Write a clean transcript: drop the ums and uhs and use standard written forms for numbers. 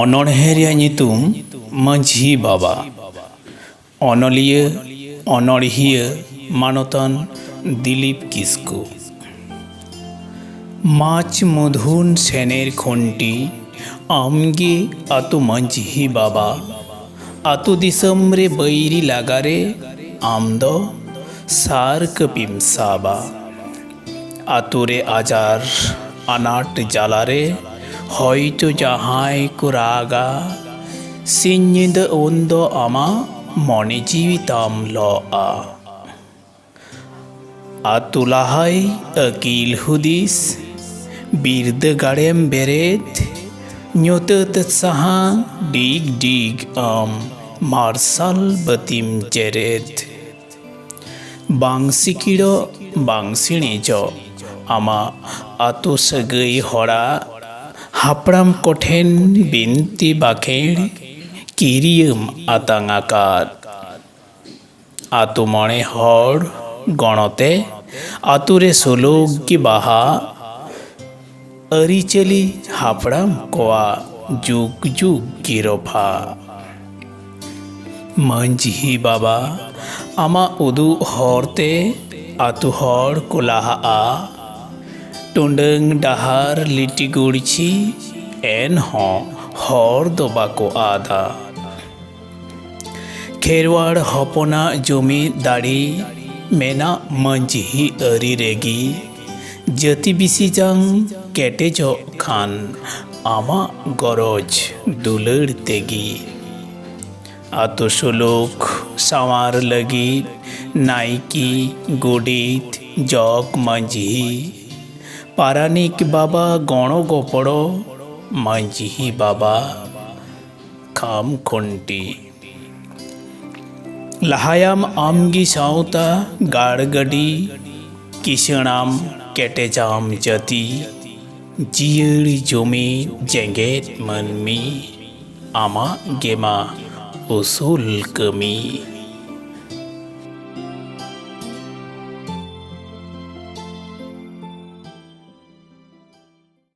অনড়হে ᱨᱮᱭᱟᱜ ᱧᱩᱛᱩᱢ ᱢᱟᱹᱡᱷᱤ ᱵᱟᱵᱟ। অনলিয়া অনড়হিয়া মানতান দিলীপ কিসকু। মাছ মধুন সেনের খন্টি আমগে আতো মাঝি বাবা। আতো দিসম রে বৈরি লাগারে আমদো সার কপিম সাবা। আতো রে আজার আনাট জালারে হয়তো জাহাই কো রাগা। সিঞ্জিদ ওন্দ আমা মনে জীবিতাম ল আ। আতো লাহাই Aqil হুদিস বিরদগাড়েম বেরেদ। ñotet saha dig dig marsal batim jered। bangsi kiro bangsini jo ama ato sagai hora hapram kothen binti bakher kiriyum atangakar। ato mone hor গণতে আতুরে সোলগ কি বাহা अरिचली हापड़ाम कोआ जुग जुग गिरोफा। मांझी बाबा आमा उदु हरते आतु हर कोलाहा आ। टुंडंग डाहार लिटी गुड़छी एन हो हर दोबा को आदा। खेरवाड़ हपना जमी दाड़ी मेना मांझी अरी रेगी। जति बिसी जांग केटेज खान आमा गरज दुलड़ तेगी। आतो सोलोक सावार लगी नाइकी गोडित जग मांझी पारानिक बाबा गणो गोपड़ो मांझी बाबा खाम खुंटी। लाहायाम आमगी साउता गाड़गडी किसणाम केटेजाम जति जियड़ी जमी जेंगेट मनमी आमा गेमा उसूल कमी।